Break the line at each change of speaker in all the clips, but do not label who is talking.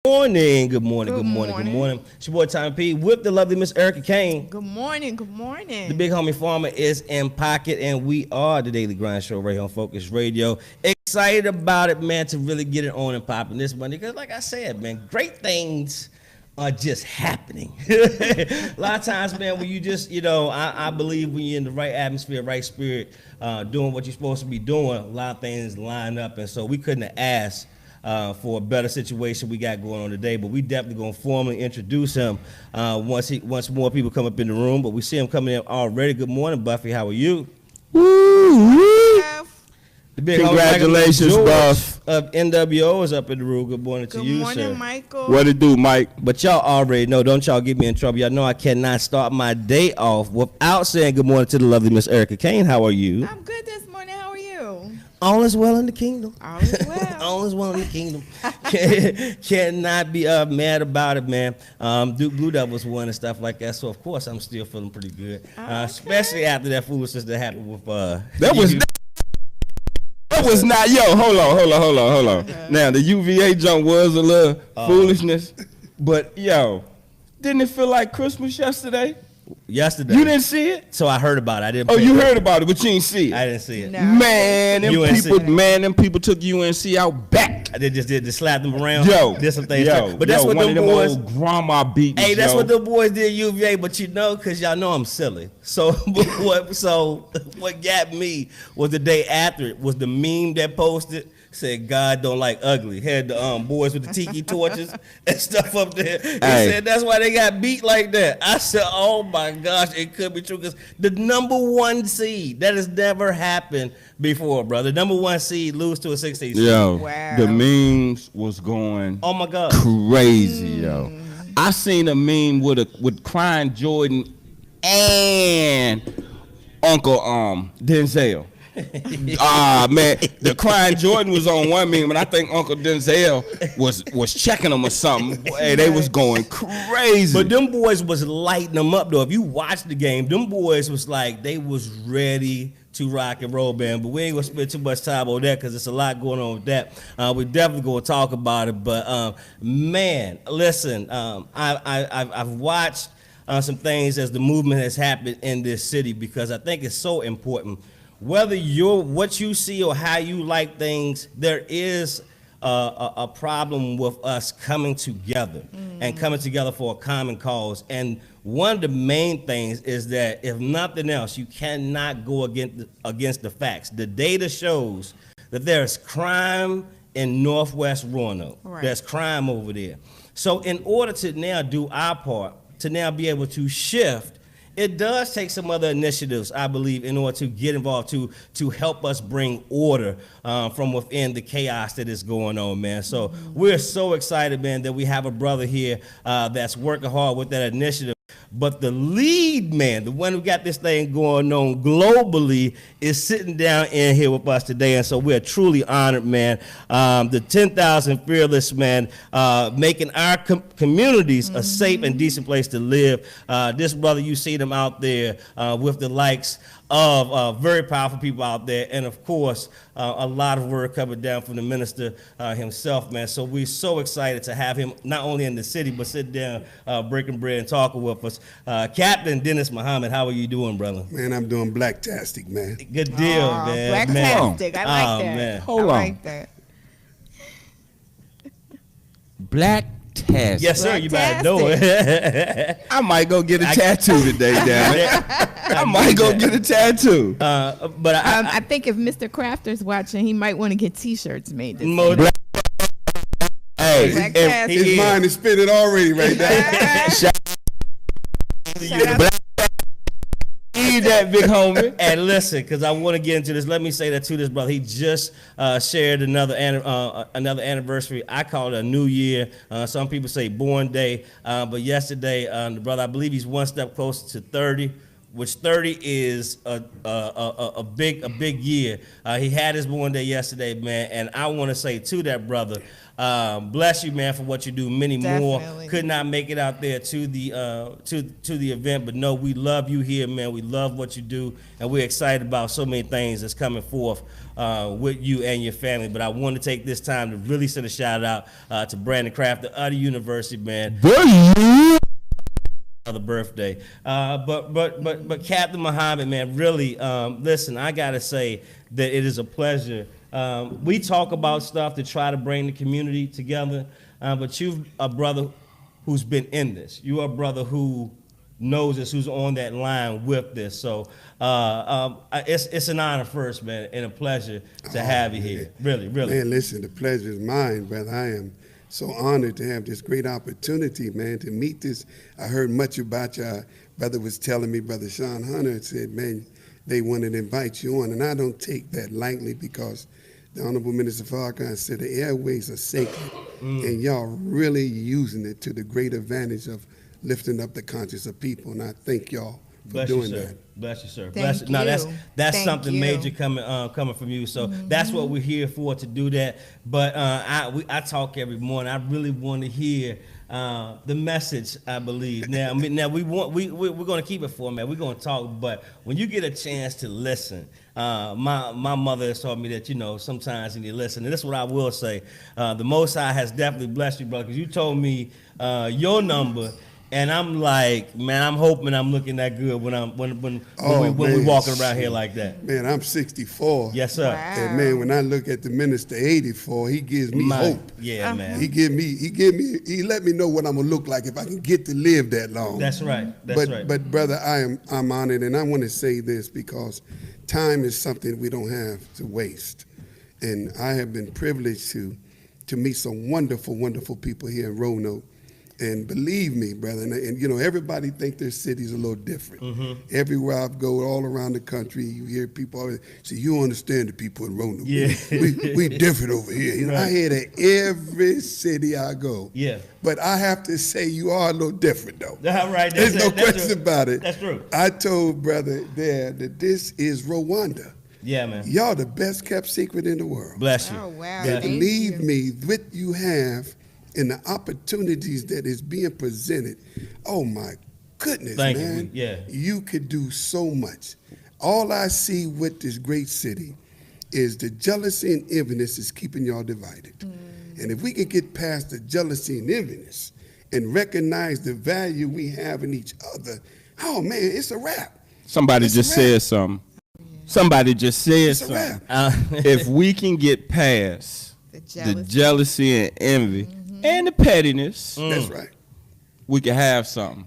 Morning, good morning, good morning, good morning. It's your boy TommyP with the lovely Miss Erica Kane.
Good morning, good morning.
The big homie farmer is in pocket, and we are the Daily Grind Show right here on Focus Radio. Excited about it, man, to really get it on and popping this Monday. Because like I said, man, great things are just happening. A lot of times, man, when you just, I believe when you're in the right atmosphere, right spirit, doing what you're supposed to be doing, a lot of things line up. And so we couldn't have asked for a better situation we got going on today, but we definitely gonna formally introduce him once more people come up in the room. But we see him coming in already. Good morning, Buffy. How are you?
Woo!
The big
Congratulations, Buff.
Of NWO is up in the room. Good morning to you, sir.
Good morning, Michael.
What it do, Mike?
But y'all already know, don't y'all get me in trouble. Y'all know I cannot start my day off without saying good morning to the lovely Miss Erica Kane. How are you?
I'm good this morning. How are you?
All is well in the kingdom.
All is well.
All is well in the kingdom. Cannot be mad about it, man. Duke Blue Devils won and stuff like that. So of course I'm still feeling pretty good, especially after that foolishness that happened with
that was not hold on. Now the UVA jump was a little foolishness, but didn't it feel like Christmas yesterday?
Yesterday.
You didn't see it?
So I heard about it. I didn't.
Oh, you heard about it, but you didn't see it.
I didn't see it.
No.
Man, them people took UNC out back.
They just slapped them around. Did some things.
But
that's what them boys.
Old grandma beat.
Hey, that's what the boys did UVA. But because y'all know I'm silly. So what got me was the day after it was the meme that posted. Said God don't like ugly. Had the boys with the tiki torches and stuff up there. He said that's why they got beat like that. I said, oh my gosh, it could be true because the number one seed, that has never happened before, brother. Number one seed lose to a 16 seed.
Wow.
The memes was going
oh my God
crazy, I seen a meme with crying Jordan and Uncle Denzel. Man, the crying Jordan was on one meme, and I think Uncle Denzel was checking them or something. Hey, they was going crazy.
But them boys was lighting them up though. If you watch the game, them boys was like they was ready to rock and roll, man. But we ain't gonna spend too much time on that because there's a lot going on with that. We definitely gonna talk about it. But man, listen, I've watched some things as the movement has happened in this city because I think it's so important. Whether what you see or how you like things, there is a problem with us coming together and coming together for a common cause. And one of the main things is that if nothing else, you cannot go against the facts. The data shows that there's crime in Northwest Roanoke. Right. There's crime over there. So in order to now do our part, to now be able to shift, it does take some other initiatives, I believe, in order to get involved to help us bring order from within the chaos that is going on, man. So we're so excited, man, that we have a brother here that's working hard with that initiative. But the lead man, the one who got this thing going on globally, is sitting down in here with us today. And so we're truly honored, man. The 10,000 Fearless, man, making our communities a safe and decent place to live. This brother, you see them out there with the likes of very powerful people out there, and of course a lot of word coming down from the minister himself, man. So we're so excited to have him not only in the city but sit down breaking bread and talking with us. Captain Dennis Muhammad, how are you doing, brother?
Man, I'm doing blacktastic, man.
Good deal, man.
Blacktastic, I like that.
Man.
Hold on.
Like that.
Blacktastic.
Yes, sir. You better know it.
I might go get a tattoo today, damn it. I might go get a tattoo.
But
I think if Mr. Crafter's watching, he might want to get T-shirts made.
Hey,
his mind is spinning already right now.
Need that, big homie.
And listen, because I want to get into this, let me say that to this brother. He just shared another anniversary. I call it a new year. Some people say born day. But yesterday, the brother, I believe he's one step closer to 30. which 30 is a big year. He had his born day yesterday, man, and I want to say to that brother, bless you, man, for what you do. Many more could not make it out there to the event, but no, we love you here, man. We love what you do, and we're excited about so many things that's coming forth with you and your family. But I want to take this time to really send a shout out to Brandon Kraft, the other university, man. The birthday, but Captain Muhammad, man, really, listen, I gotta say that it is a pleasure. We talk about stuff to try to bring the community together, but you're a brother who's been in this. You're a brother who knows this, who's on that line with this. So it's an honor first, man, and a pleasure to have you here. Really.
Man, listen, the pleasure is mine, brother. I am so honored to have this great opportunity, man, to meet this. I heard much about you. Brother was telling me, Brother Sean Hunter said, man, they wanted to invite you on, and I don't take that lightly because the Honorable Minister Farrakhan said the airways are sacred, and y'all really using it to the great advantage of lifting up the conscience of people, and I thank y'all for doing that.
Bless you, sir.
Thank you.
No, that's
Thank
something
you.
major coming from you. So that's what we're here for, to do that. But I talk every morning. I really want to hear the message, I believe. Now we're going to keep it for, man. We're going to talk, but when you get a chance to listen, my mother has taught me that, sometimes you need to listen. And this is what I will say. The Most High has definitely blessed you, brother, because you told me your number. And I'm like, man, I'm hoping I'm looking that good when we walking around here like that.
Man, I'm 64.
Yes, sir.
Wow.
And man, when I look at the minister 84, he gives me hope.
Yeah, man.
He let me know what I'm gonna look like if I can get to live that long.
That's right.
But brother, I'm honored, and I want to say this because time is something we don't have to waste. And I have been privileged to meet some wonderful, wonderful people here in Roanoke. And believe me, brother, and everybody think their city's a little different. Everywhere I go, all around the country, you hear people always say, "You understand the people in Roanoke?
Yeah.
we different over here."
Right.
I hear that every city I go.
Yeah.
But I have to say, you are a little different, though.
All right.
There's no question about it.
That's true.
I told brother there that this is Rwanda.
Yeah, man.
Y'all the best kept secret in the world.
Bless you.
Oh, wow.
And
Thank
believe
you.
me, what you have and the opportunities that is being presented, oh my goodness,
Thank you.
man.
Yeah.
You could do so much. All I see with this great city is the jealousy and enviness is keeping y'all divided. And if we can get past the jealousy and enviness and recognize the value we have in each other, oh man, it's a wrap.
Somebody
It's
just
a wrap.
said something. Somebody just said
It's a
something.
wrap.
If we can get past the jealousy and envy and the pettiness,
That's right.
we can have something.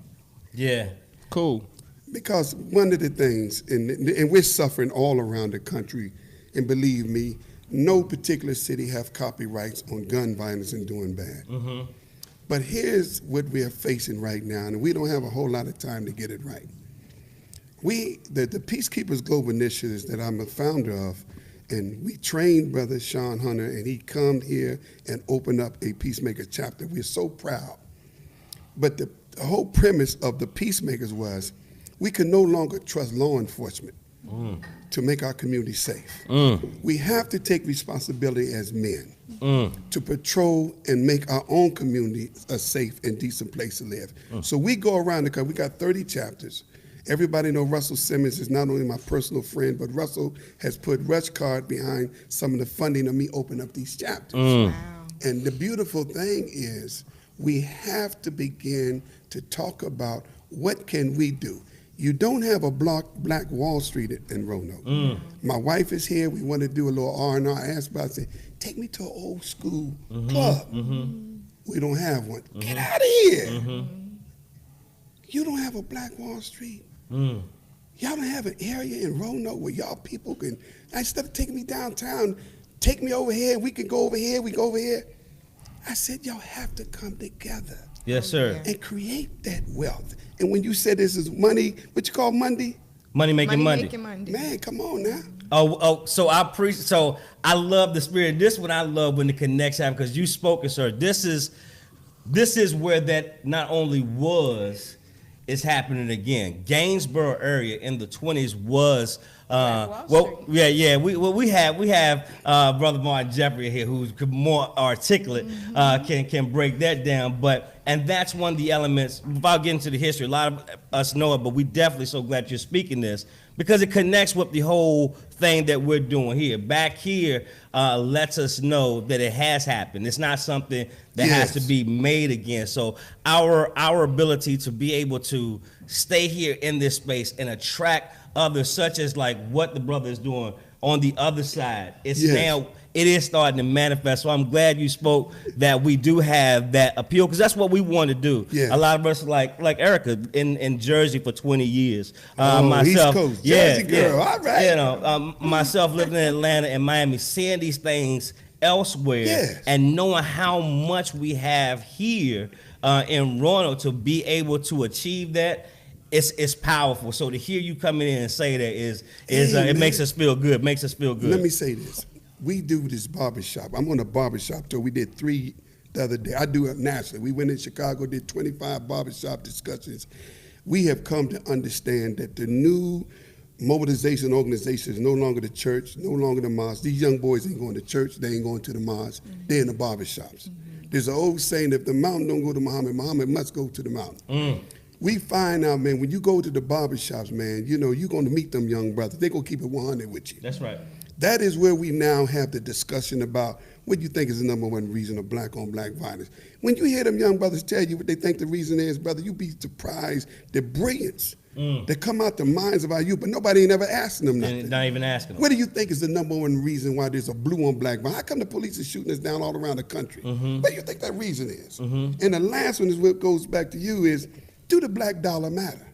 Yeah.
Cool.
Because one of the things, and we're suffering all around the country, and believe me, no particular city have copyrights on gun violence and doing bad. But here's what we are facing right now, and we don't have a whole lot of time to get it right. The Peacekeepers Global Initiatives that I'm a founder of, and we trained Brother Sean Hunter, and he come here and opened up a Peacemaker chapter. We're so proud. But the whole premise of the Peacemakers was we can no longer trust law enforcement to make our community safe. We have to take responsibility as men to patrol and make our own community a safe and decent place to live. So we go around the country. We got 30 chapters. Everybody know Russell Simmons is not only my personal friend, but Russell has put Rush Card behind some of the funding of me open up these chapters.
Wow.
And the beautiful thing is we have to begin to talk about what can we do. You don't have a Black Wall Street in Roanoke. My wife is here. We want to do a little R&R. I asked about, I said, take me to an old school club. We don't have one. Get out of here. You don't have a Black Wall Street. Y'all don't have an area in Roanoke where y'all people can, instead of taking me downtown, take me over here, we can go over here, we go over here. I said, y'all have to come together.
Yes, sir.
And create that wealth. And when you said this is money, what you call Monday?
Money making Monday.
Making Monday.
Man, come on now.
So I love the spirit. This is what I love when the connects happen, because you spoke, sir. This is where that not only was, it's happening again. Gainsborough area in the 20s was
Wall
well, yeah. We have Brother Martin Jeffrey here, who's more articulate, can break that down. And that's one of the elements. Without getting to the history, a lot of us know it, but we definitely so glad you're speaking this because it connects with the whole thing that we're doing here. Back here lets us know that it has happened. It's not something that has to be made again. So our ability to be able to stay here in this space and attract others, such as like what the brother is doing on the other side, now it is starting to manifest. So I'm glad you spoke that we do have that appeal because that's what we want to do. A lot of us like Erica in Jersey for 20 years. Myself,
East Coast, Jersey girl, all right.
You know, myself living in Atlanta and Miami, seeing these things elsewhere and knowing how much we have here in Roanoke to be able to achieve that. It's powerful. So to hear you coming in and say that is it makes us feel good. Makes us feel good.
Let me say this: we do this barbershop. I'm on a barbershop tour. We did 3 the other day. I do it nationally. We went in Chicago, did 25 barbershop discussions. We have come to understand that the new mobilization organization is no longer the church, no longer the mosque. These young boys ain't going to church. They ain't going to the mosque. They're in the barbershops. There's an old saying: if the mountain don't go to Muhammad, Muhammad must go to the mountain. We find out, man, when you go to the barbershops, man, you know, you're going to meet them young brothers. They're going to keep it 100 with you.
That's right.
That is where we now have the discussion about what you think is the number one reason of black-on-black violence. When you hear them young brothers tell you what they think the reason is, brother, you be surprised. The brilliance that come out the minds of our youth, but nobody ain't ever asking them nothing.
Not even asking them.
What do you think is the number one reason why there's a blue-on-black violence? How come the police are shooting us down all around the country? What do you think that reason is? And the last one is what goes back to you is, do the black dollar matter?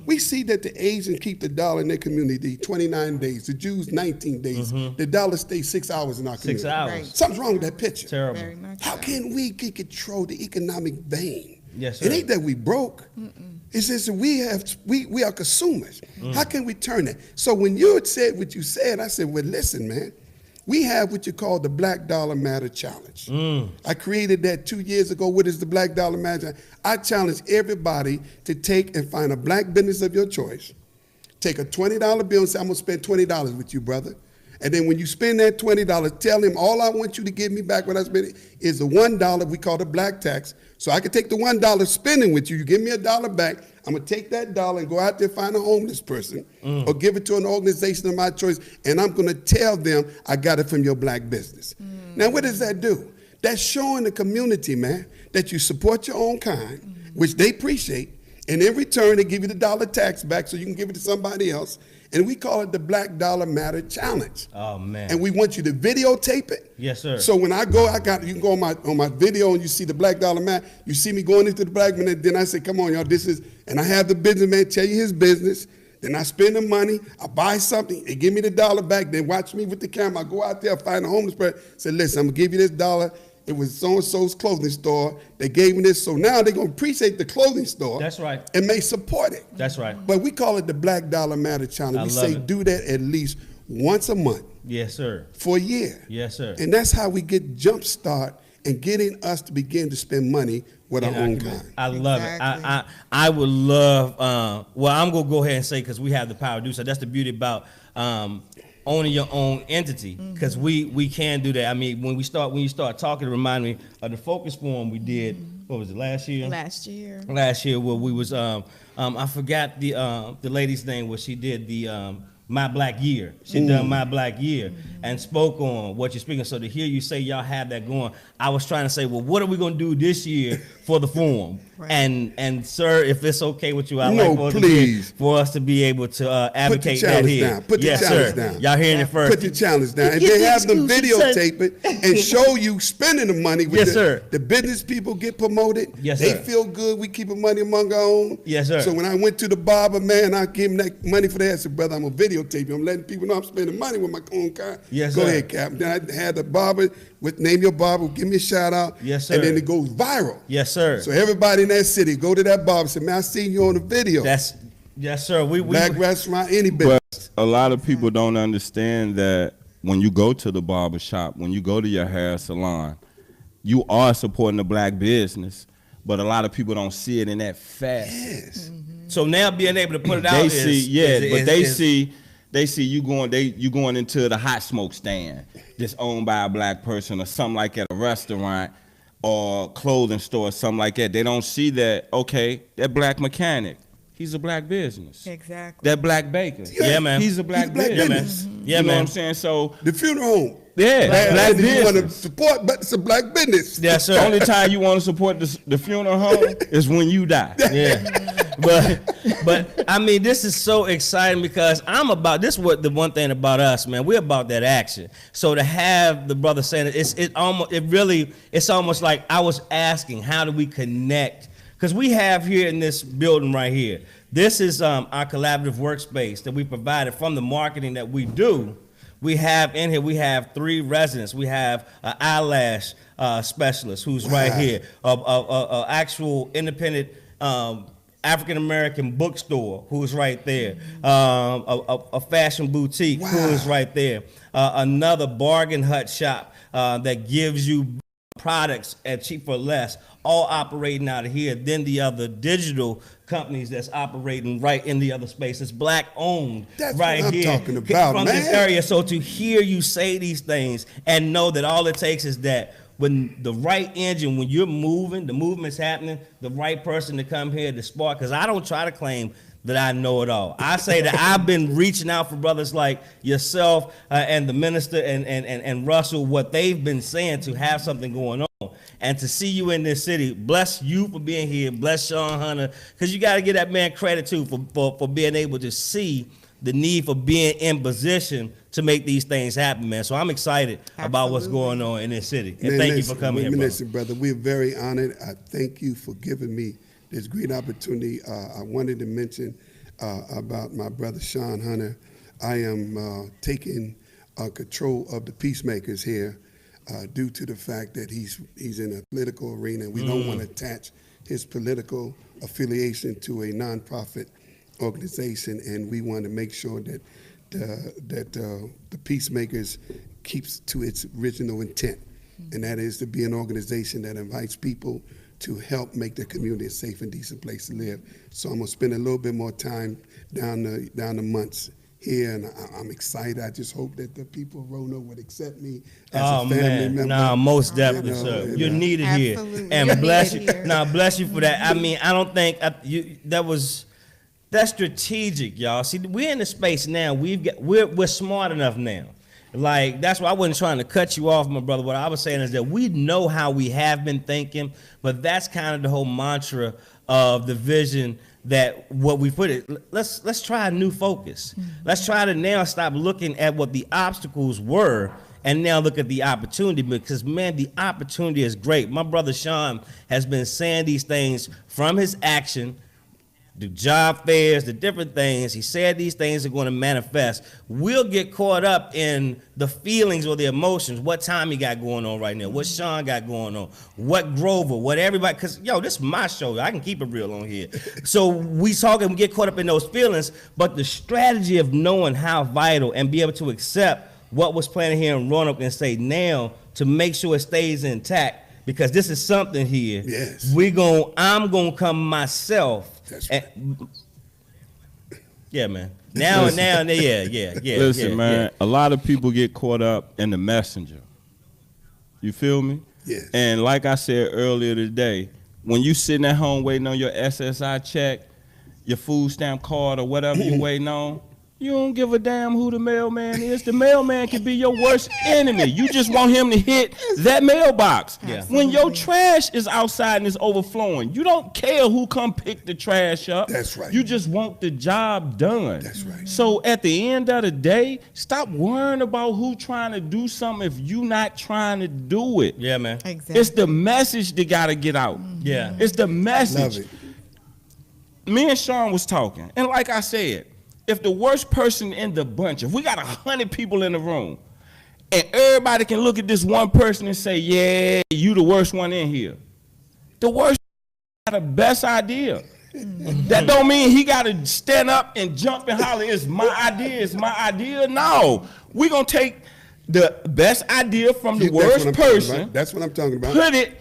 We see that the Asians keep the dollar in their community 29 days, the Jews 19 days. The dollar stays 6 hours in our community.
6 hours.
Right.
Something's wrong with that picture.
Terrible.
Very much
How
so.
can we control the economic vein?
Yes, sir.
It ain't that we broke. It's just that we are consumers. How can we turn that? So when you had said what you said, I said, well, listen, man. We have what you call the Black Dollar Matter Challenge. I created that 2 years ago. What is the Black Dollar Matter? I challenge everybody to take and find a black business of your choice. Take a $20 bill and say, I'm going to spend $20 with you, brother. And then when you spend that $20, tell him all I want you to give me back when I spend it is the $1 we call the black tax. So I can take the $1 spending with you. You give me $1 back. I'm going to take that dollar and go out there and find a homeless person or give it to an organization of my choice, and I'm going to tell them I got it from your black business. Now, what does that do? That's showing the community, man, that you support your own kind, which they appreciate, and in return, they give you the dollar tax back so you can give it to somebody else. And we call it the Black Dollar Matter Challenge.
Oh, man.
And we want you to videotape it.
Yes, sir.
So when I go, you can go on my video and you see the Black Dollar Matter. You see me going into the black man, and then I say, come on, y'all, this is, and I have the businessman tell you his business. Then I spend the money, I buy something, they give me the dollar back. Then watch me with the camera. I go out there, find a homeless person, say, listen, I'm gonna give you this dollar. It was so-and-so's clothing store. They gave me this, so now they're going to appreciate the clothing store.
That's right.
And may support it.
That's right.
But we call it the Black Dollar Matter Challenge. We say do that at least once a month.
Yes, sir.
For a year.
Yes, sir.
And that's how we get jump start and getting us to begin to spend money with our own kind.
I love
Exactly.
it. I would love, well, I'm going to go ahead and say, because we have the power to do so. That's the beauty about owning your own entity, because we can do that. I mean, when you start talking, it reminded me of the focus forum we did. What was it, last year?
Last year.
Last year, where we was I forgot the lady's name, where she did the My Black Year. She done My Black Year and spoke on what you're speaking. So to hear you say y'all have that going, I was trying to say, well, what are we gonna do this year for the forum?
Right.
And sir, if it's okay with you, I'd
No,
like for us to be able to advocate that here.
Down. Put the
yes,
challenge
sir.
down.
Y'all hearing it first.
Put the challenge down. And
Get
then
the
have them
exclusive, son.
videotape it and show you spending the money. With
Yes, sir.
The business people get promoted.
Yes,
they
sir.
feel good. We keeping money among our own.
Yes, sir.
So when I went to the barber, man, I gave him that money for that. I said, brother, I'm going to videotape you. I'm letting people know I'm spending money with my own kind.
Yes,
Go
sir.
ahead, Cap. Then I had the barber with name your barber, give me a shout out.
Yes, sir.
And then it goes viral.
Yes, sir.
So everybody in that city, go to that barber and say, man, I seen you on the video.
Yes, sir. We
Black restaurant, any business.
But a lot of people don't understand that when you go to the barber shop, when you go to your hair salon, you are supporting the black business, but a lot of people don't see it in that fashion.
Yes.
So now being able to put it out
They
is,
they see you going into the hot smoke stand that's owned by a black person or something like at a restaurant or clothing store or something like that. They don't see that, okay, that black mechanic, he's a black business.
Exactly.
That black baker,
Yeah, man.
he's a black business.
Yeah,
You know
man.
what I'm saying? So
The funeral home.
yeah, black
You want to
business.
support, but it's a black business.
Yes,
The
sir.
only time you want to support the funeral home is when you die.
Yeah, but I mean, this is so exciting because I'm about this. What the one thing about us, man, we're about that action. So to have the brother saying it, it's almost like I was asking, how do we connect? Because we have here in this building right here, this is our collaborative workspace that we provided from the marketing that we do. We have in here, we have 3 residents. We have an eyelash specialist who's right here, a actual independent African-American bookstore who's right there, a fashion boutique who is right there, another bargain hut shop that gives you products at cheap or less, all operating out of here. Then the other digital companies that's operating right in the other space. It's black owned.
That's
right
what I'm
here
talking about,
from this
man.
area. So to hear you say these things and know that all it takes is that when the right engine, when you're moving, the movement's happening, the right person to come here to spark. Because I don't try to claim that I know it all. I say that I've been reaching out for brothers like yourself and the minister and Russell, what they've been saying to have something going on. And to see you in this city, bless you for being here, bless Sean Hunter, because you got to give that man credit too for being able to see the need for being in position to make these things happen, man. So I'm excited about what's going on in this city. And
Man,
thank you
listen,
for coming here,
listen,
brother.
brother. We're very honored. I thank you for giving me this great opportunity. I wanted to mention about my brother Sean Hunter. I am taking control of the Peacemakers here due to the fact that he's in a political arena. We don't want to attach his political affiliation to a nonprofit organization, and we want to make sure that the Peacemakers keeps to its original intent, and that is to be an organization that invites people to help make their community a safe and decent place to live. So I'm gonna spend a little bit more time down the months here, and I'm excited. I just hope that the people of Roanoke would accept me as a family member.
Nah, most definitely,
You know,
sir.
and,
You're needed here,
Absolutely.
and
You're
bless
needed
you.
here.
Nah, bless you for that. I mean, I don't think that's strategic, y'all. See, we're in the space now. We're smart enough now. Like, that's why I wasn't trying to cut you off, my brother. What I was saying is that we know how we have been thinking, but that's kind of the whole mantra of the vision that what we put it. Let's try a new focus. Let's try to now stop looking at what the obstacles were and now look at the opportunity, because, man, the opportunity is great. My brother Sean has been saying these things from his action, the job fairs, the different things. He said these things are going to manifest. We'll get caught up in the feelings or the emotions, what Tommy got going on right now, what Sean got going on, what Grover, what everybody, because, this is my show. I can keep it real on here. So we get caught up in those feelings, but the strategy of knowing how vital and be able to accept what was planted here in Roanoke and say now to make sure it stays intact, because this is something here.
Yes.
I'm gonna come myself.
That's
right. Yeah, man. Yeah.
Listen, man, a lot of people get caught up in the messenger. You feel me?
Yes.
And like I said earlier today, when you sitting at home waiting on your SSI check, your food stamp card or whatever you waiting on, you don't give a damn who the mailman is. The mailman can be your worst enemy. You just want him to hit that mailbox.
Yeah.
When your trash is outside and it's overflowing, you don't care who come pick the trash up.
That's right.
You just want the job done.
That's right.
So at the end of the day, stop worrying about who trying to do something if you not trying to do it.
Yeah, man.
Exactly.
It's the message that gotta get out.
Yeah.
It's the message.
Love it.
Me and Sean was talking, and like I said, if the worst person in the bunch, if we got 100 people in the room, and everybody can look at this one person and say, yeah, you the worst one in here. The worst got the best idea. That don't mean he got to stand up and jump and holler, it's my idea. No, we going to take the best idea from the
That's what
worst
I'm talking
person,
about. That's what I'm talking about.
put it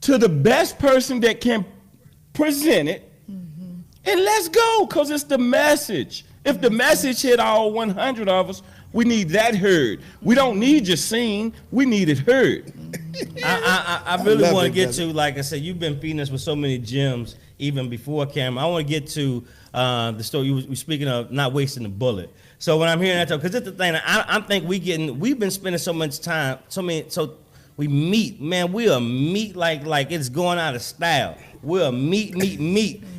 to the best person that can present it, and let's go, because it's the message. If the message hit all 100 of us, we need that heard. We don't need just seen, we need it heard.
I really want to get to, like I said, you've been feeding us with so many gems even before camera. I want to get to the story you were speaking of, not wasting the bullet. So when I'm hearing that, because it's the thing, I think we've been spending so much time, so we meet, man, we'll meet like it's going out of style. We'll meet,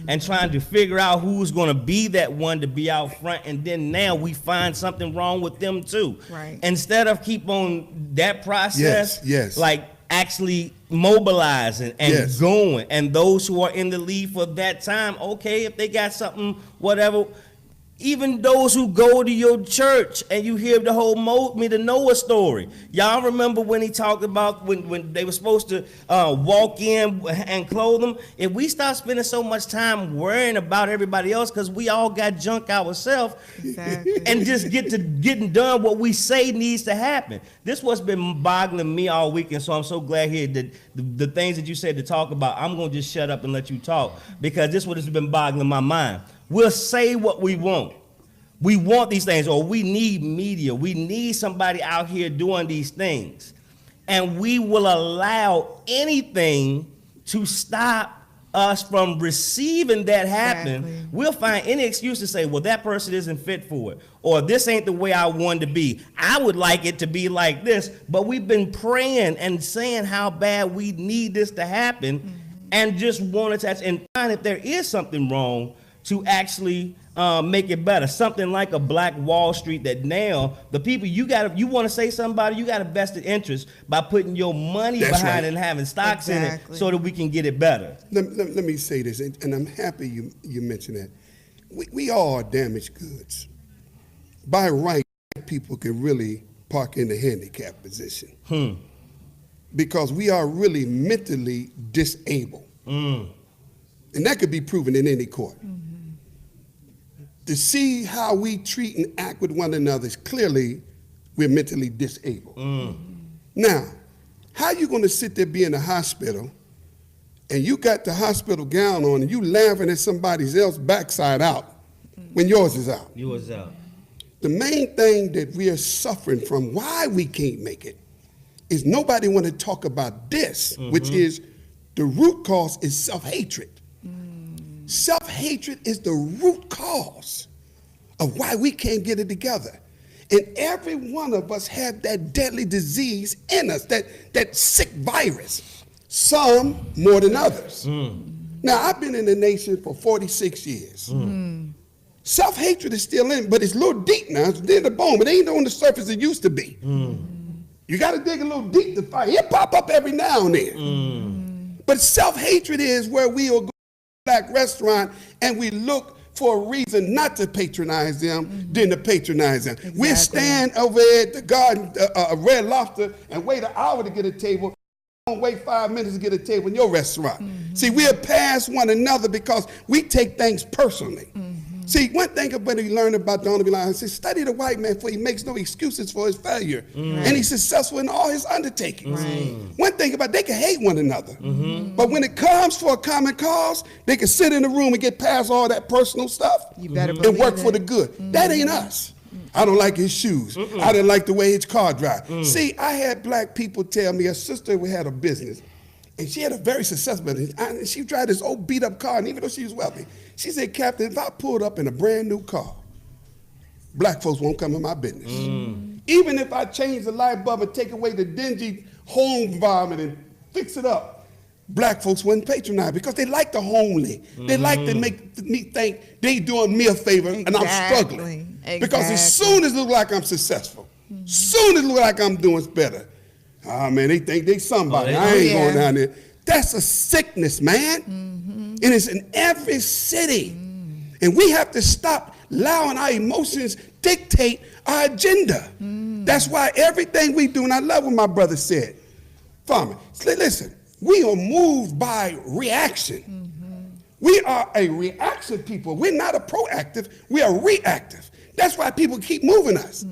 and trying to figure out who's going to be that one to be out front, and then now we find something wrong with them too.
Right.
Instead of keep on that process,
Yes.
like actually mobilizing and
Yes.
going, and those who are in the lead for that time, okay, if they got something, whatever. Even those who go to your church and you hear the whole the Noah story. Y'all remember when he talked about when they were supposed to walk in and clothe them? If we start spending so much time worrying about everybody else because we all got junk ourselves,
Exactly.
and just get to getting done what we say needs to happen. This what's been boggling me all weekend, so I'm so glad here that the things that you said to talk about, I'm going to just shut up and let you talk, because this what has been boggling my mind. We'll say what we want. We want these things, or we need media. We need somebody out here doing these things. And we will allow anything to stop us from receiving that happen.
Exactly.
We'll find any excuse to say, well, that person isn't fit for it, or this ain't the way I want to be. I would like it to be like this, but we've been praying and saying how bad we need this to happen, and just want to touch and find if there is something wrong to actually make it better. Something like a Black Wall Street, that now the people you want to say something about it, you got a vested interest by putting your money
That's
behind
right.
it and having stocks in it
Exactly.
so that we can get it better.
Let me say this, and I'm happy you mentioned that. We all are damaged goods. By right, people can really park in the handicap position. Because we are really mentally disabled. And that could be proven in any court. To see how we treat and act with one another is clearly we're mentally disabled. Now, how you going to sit there, be in the hospital, and you got the hospital gown on, and you laughing at somebody else's backside out when yours is out?
Yours out.
The main thing that we are suffering from, why we can't make it, is nobody want to talk about this, which is the root cause is self-hatred. Self-hatred is the root cause of why we can't get it together. And every one of us have that deadly disease in us, that sick virus, some more than others. Now, I've been in the nation for 46 years. Self-hatred is still in, but it's a little deep now. It's near the bone. It ain't on the surface it used to be. You got to dig a little deep to find it. It pop up every now and then. But self-hatred is where we'll go Black restaurant and we look for a reason not to patronize them than to patronize them.
Exactly.
We stand over at the garden, Red Lobster, and wait an hour to get a table. Don't wait 5 minutes to get a table in your restaurant. See, we'll pass one another because we take things personally. See, one thing about you learn about the Honorable Line, says, study the white man, for he makes no excuses for his failure. And he's successful in all his undertakings. One thing about they can hate one another. But when it comes for a common cause, they can sit in the room and get past all that personal stuff
You better
and
believe
work for
it.
the good. That ain't us. I don't like his shoes. I didn't like the way his car drive. See, I had black people tell me, a sister who had a business, and she had a very successful business. And she drive this old beat up car, and even though she was wealthy, she said, Captain, if I pulled up in a brand new car, black folks won't come in my business. Even if I change the light bulb and take away the dingy home environment and fix it up, black folks wouldn't patronize because they like the homely. They like to make me think they doing me a favor and I'm struggling. Because as soon as it look like I'm successul, soon as it look like I'm doing better, oh man, they think they somebody. I ain't going down there. That's a sickness, man. And it's in every city. And we have to stop allowing our emotions dictate our agenda. That's why everything we do, and I love what my brother said, Farmer, listen, we are moved by reaction. We are a reaction people. We're not a proactive, we are reactive. That's why people keep moving us.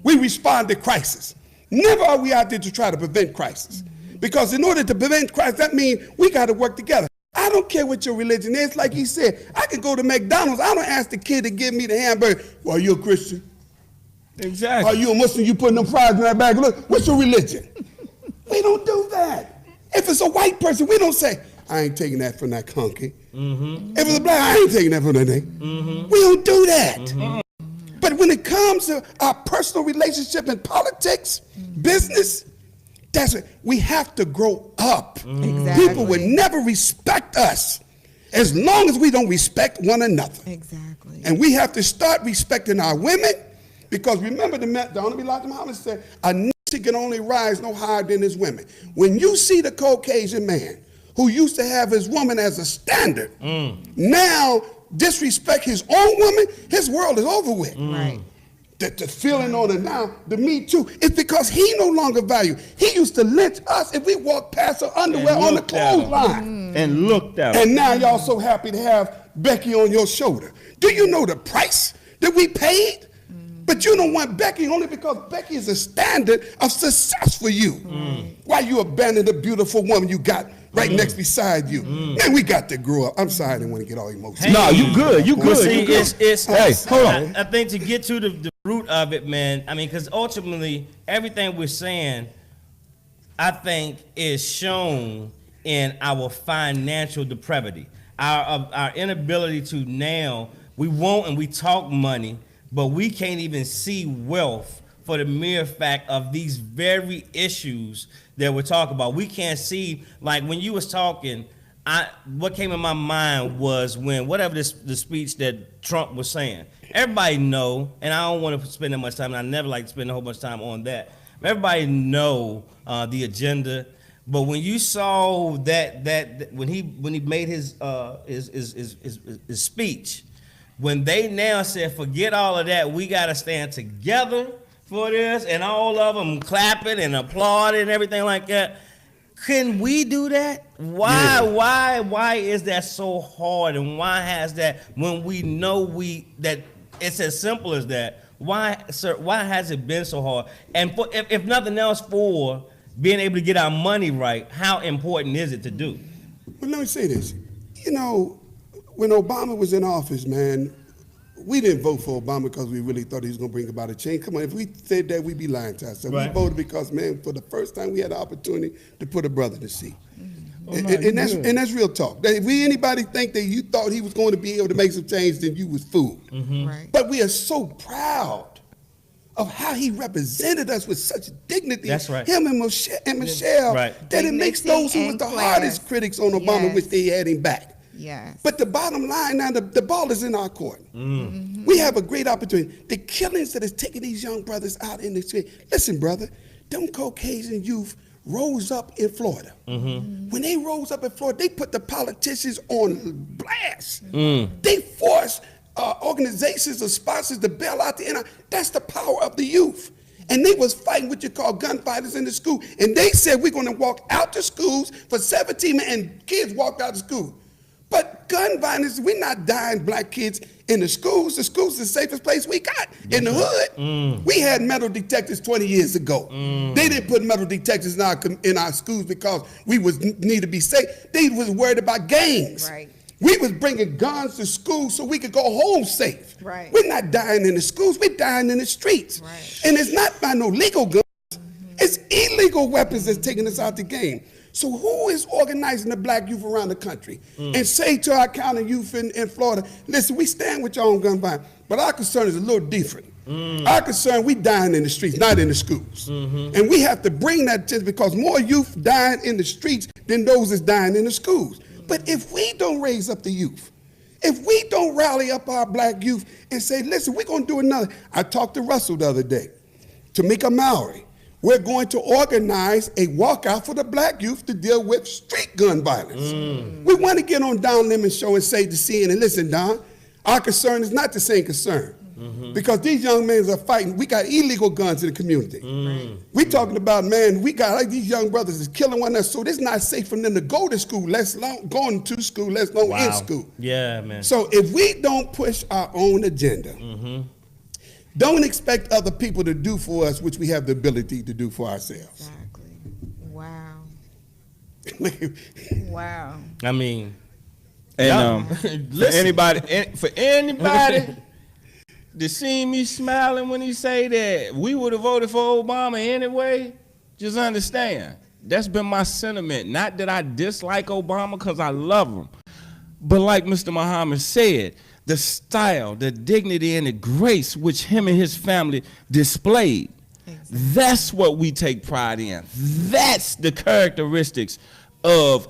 We respond to crisis. Never are we out there to try to prevent crisis. Because in order to prevent crimes, that means we got to work together. I don't care what your religion is. Like he said, I can go to McDonald's. I don't ask the kid to give me the hamburger. Well, are you a Christian?
Exactly.
Are you a Muslim? You putting them fries in that bag? Look, what's your religion? We don't do that. If it's a white person, we don't say, I ain't taking that from that conky. If it's a black, I ain't taking that from that nigga. We don't do that. But when it comes to our personal relationship in politics, business, that's it. We have to grow up.
Exactly.
People will never respect us as long as we don't respect one another.
Exactly.
And we have to start respecting our women, because remember the Honorable Capt Muhammad said, a nation can only rise no higher than his women. When you see the Caucasian man who used to have his woman as a standard, now disrespect his own woman, his world is over with.
Right.
The feeling on it now, the Me Too, it's because he no longer value. He used to lynch us if we walked past her underwear on the clothesline.
And looked at
And now y'all so happy to have Becky on your shoulder. Do you know the price that we paid? But you don't want Becky only because Becky is a standard of success for you. Why you abandon the beautiful woman you got right next beside you? Man, we got to grow up. I'm sorry, I didn't want to get all emotional.
No, you good. You
Well,
good.
see,
You good.
it's
Hey, hold on.
I think to get to the root of it, man, I mean, because ultimately, everything we're saying, I think, is shown in our financial depravity. Our inability to now, we want and we talk money, but we can't even see wealth for the mere fact of these very issues that we're talking about. We can't see, like when you was talking, what came in my mind was when the speech that Trump was saying. Everybody know, and I don't want to spend that much time, and I never like to spend a whole bunch of time on that. Everybody know the agenda, but when you saw that when he made his speech, when they now said, forget all of that, we got to stand together for this, and all of them clapping and applauding and everything like that. Can we do that? Why is that so hard, and why has that, when we know that it's as simple as that? Why, sir? Why has it been so hard? And if nothing else, for being able to get our money right, how important is it to do?
Well, let me say this. You know, when Obama was in office, man, we didn't vote for Obama because we really thought he was going to bring about a change. Come on, if we said that, we'd be lying to ourselves.
Right.
We voted because, man, for the first time, we had the opportunity to put a brother to sea. And that's real talk. If anybody think that you thought he was going to be able to make some change, then you was fooled.
Right.
But we are so proud of how he represented us with such dignity.
That's right.
Him and Michelle,
Right.
that it makes
Dignity
those who was
and
the
class.
hardest critics on Obama,
Yes.
which they had him back.
Yes.
But the bottom line now, the ball is in our court. We have a great opportunity. The killings that is taking these young brothers out in the street. Listen, brother, them Caucasian youth rose up in Florida. When they rose up in Florida, they put the politicians on blast. They forced organizations or sponsors to bail out the NI. That's the power of the youth. And they was fighting what you call gunfighters in the school. And they said, we're going to walk out to schools for 17 minutes, and kids walked out of school. But gun violence, we're not dying black kids in the schools. The schools is the safest place we got in the hood. We had metal detectors 20 years ago. They didn't put metal detectors in our schools because we need to be safe. They was worried about gangs.
Right.
We was bringing guns to school so we could go home safe.
Right.
We're not dying in the schools. We're dying in the streets.
Right.
And it's not by no legal guns. It's illegal weapons that's taking us out the game. So who is organizing the black youth around the country and say to our county youth in Florida, listen, we stand with y'all on gun violence, but our concern is a little different. Our concern, we dying in the streets, not in the schools. And we have to bring that to, because more youth dying in the streets than those that's dying in the schools. But if we don't raise up the youth, if we don't rally up our black youth and say, listen, we're going to do another. I talked to Russell the other day, Tamika Mowry. We're going to organize a walkout for the black youth to deal with street gun violence. We want to get on Don Lemon's show and say to CNN, listen, Don, our concern is not the same concern. Because these young men are fighting. We got illegal guns in the community. We talking about, man, we got like these young brothers is killing one another, so it's not safe for them to go to school, let alone going to school, let alone in school.
Yeah, man.
So if we don't push our own agenda, don't expect other people to do for us which we have the ability to do for ourselves.
Exactly. Wow. Wow.
I mean,
And for anybody to see me smiling when he say that we would have voted for Obama anyway, just understand that's been my sentiment. Not that I dislike Obama, because I love him, but like Mr. Muhammad said, the style, the dignity, and the grace which him and his family displayed. Exactly. That's what we take pride in. That's the characteristics of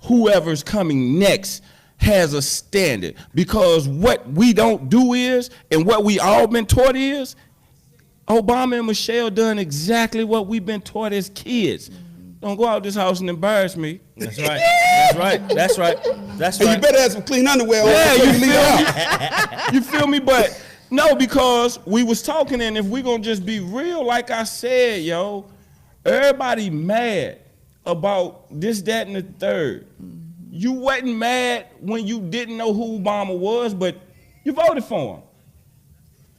whoever's coming next has a standard. Because what we don't do is, and what we all been taught is, Obama and Michelle done exactly what we've been taught as kids. Don't go out this house and embarrass me.
That's right. That's right. That's right. That's right.
And you better have some clean underwear on.
Yeah,
before
you
you leave
feel
out.
me? You feel me? But no, because we was talking, and if we gonna just be real, like I said, yo, everybody mad about this, that, and the third. You wasn't mad when you didn't know who Obama was, but you voted for him.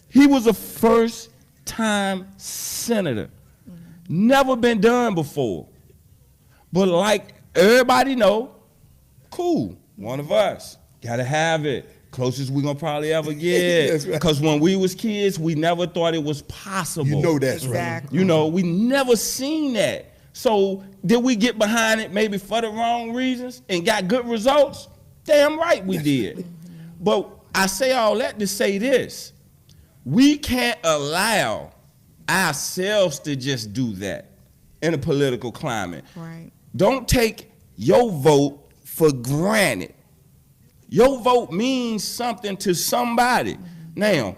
He was a first-time senator. Never been done before. But like everybody know, cool, one of us. Gotta have it. Closest we gonna probably ever get.
That's right.
Because when we was kids, we never thought it was possible.
You know that's
Exactly.
You know, we never seen that. So did we get behind it maybe for the wrong reasons and got good results? Damn right we did. But I say all that to say this. We can't allow ourselves to just do that in a political climate.
Right.
Don't take your vote for granted. Your vote means something to somebody. Now,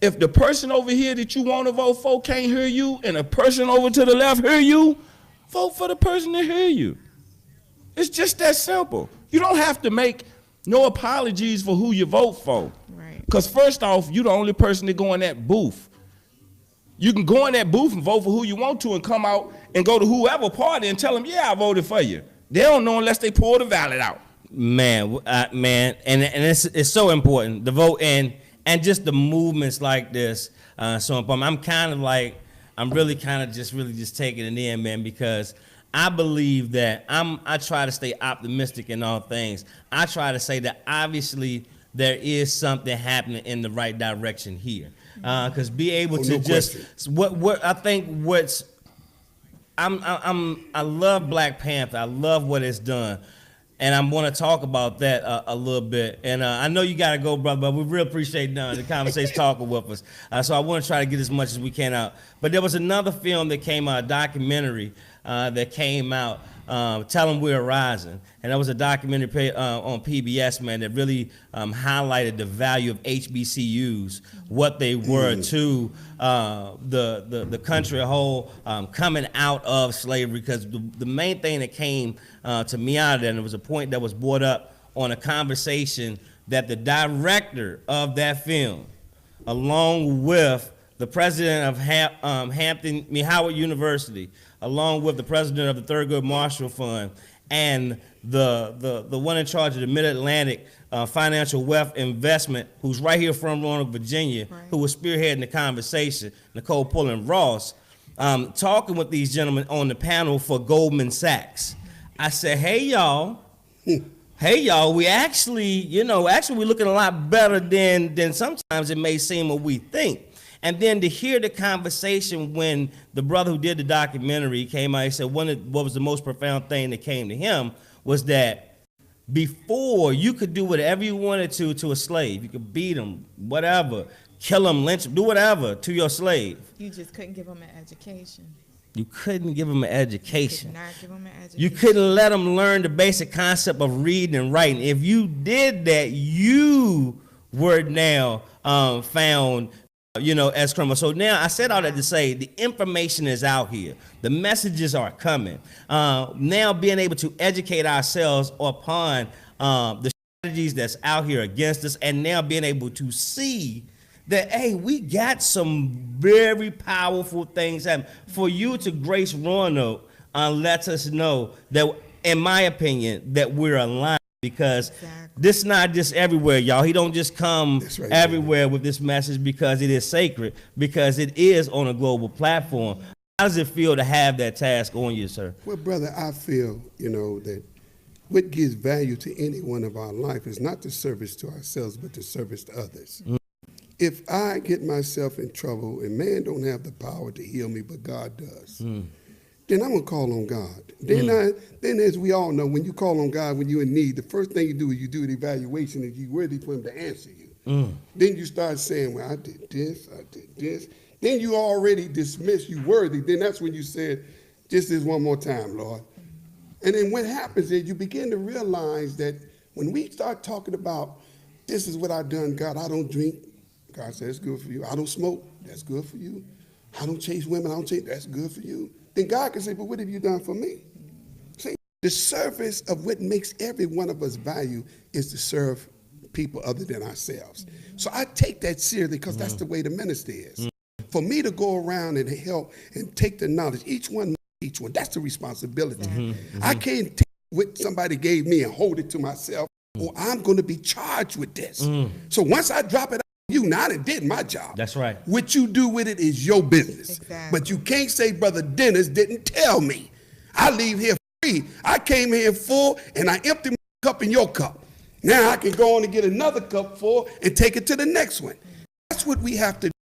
if the person over here that you want to vote for can't hear you, and a person over to the left hear you, vote for the person that hear you. It's just that simple. You don't have to make no apologies for who you vote for.
Right.
Because first off, you're the only person that go in that booth. You can go in that booth and vote for who you want to and come out and go to whoever party and tell them, yeah, I voted for you. They don't know unless they pull the ballot out.
Man, and it's so important, the vote, and just the movements like this. So important. I'm really just taking it in, man, because I believe that I try to stay optimistic in all things. I try to say that obviously there is something happening in the right direction here. Because be able to just what I think what's I love Black Panther. I love what it's done. And I'm going to talk about that a little bit. And I know you got to go, brother, but we really appreciate the conversation talking with us. So I want to try to get as much as we can out. But there was another film that came out, a documentary that came out, Tell 'Em We're Rising. And that was a documentary on PBS, man, that really highlighted the value of HBCUs, what they were to the country as a whole, coming out of slavery. Because the main thing that came to me out of that, and it was a point that was brought up on a conversation that the director of that film, along with the president of Howard University, along with the president of the Thurgood Marshall Fund, and the one in charge of the Mid-Atlantic Financial Wealth Investment, who's right here from Roanoke, Virginia,
right,
who was spearheading the conversation, Nicole Pullen Ross, talking with these gentlemen on the panel for Goldman Sachs. I said, hey, y'all, we actually, we're looking a lot better than sometimes it may seem or we think. And then to hear the conversation when the brother who did the documentary came out, he said what was the most profound thing that came to him was that before you could do whatever you wanted to a slave. You could beat him, whatever, kill him, lynch him, do whatever to your slave.
You just couldn't give them an education.
You couldn't give them an education.
You could not give them an education.
You couldn't let them learn the basic concept of reading and writing. If you did that, you were now found as criminals. So now I said all that to say the information is out here. The messages are coming. Now being able to educate ourselves upon the strategies that's out here against us, and now being able to see that, hey, we got some very powerful things happening. For you to grace Roanoke lets us know that, in my opinion, that we're aligned. Because this not just everywhere, y'all. He don't just come everywhere with this message because it is sacred, because it is on a global platform. How does it feel to have that task on you, sir?
Well, brother, I feel, that what gives value to any one of our life is not the service to ourselves, but the service to others. If I get myself in trouble and man don't have the power to heal me, but God does, then I'm going to call on God. Then as we all know, when you call on God, when you're in need, the first thing you do is you do an evaluation if you're worthy for him to answer you. Then you start saying, well, I did this. Then you already dismiss you worthy. Then that's when you said, just this one more time, Lord. And then what happens is you begin to realize that when we start talking about, this is what I've done, God, I don't drink. God says, that's good for you. I don't smoke. That's good for you. I don't chase women. That's good for you. Then God can say, but what have you done for me? See, the service of what makes every one of us value is to serve people other than ourselves. So I take that seriously because that's the way the minister is. For me to go around and help and take the knowledge, each one, that's the responsibility. I can't take what somebody gave me and hold it to myself, or I'm going to be charged with this. So once I drop it, now I did my job.
That's right.
What you do with it is your business.
Exactly.
But you can't say, Brother Dennis didn't tell me. I leave here free. I came here full and I emptied my cup in your cup. Now I can go on and get another cup full and take it to the next one. That's what we have to do.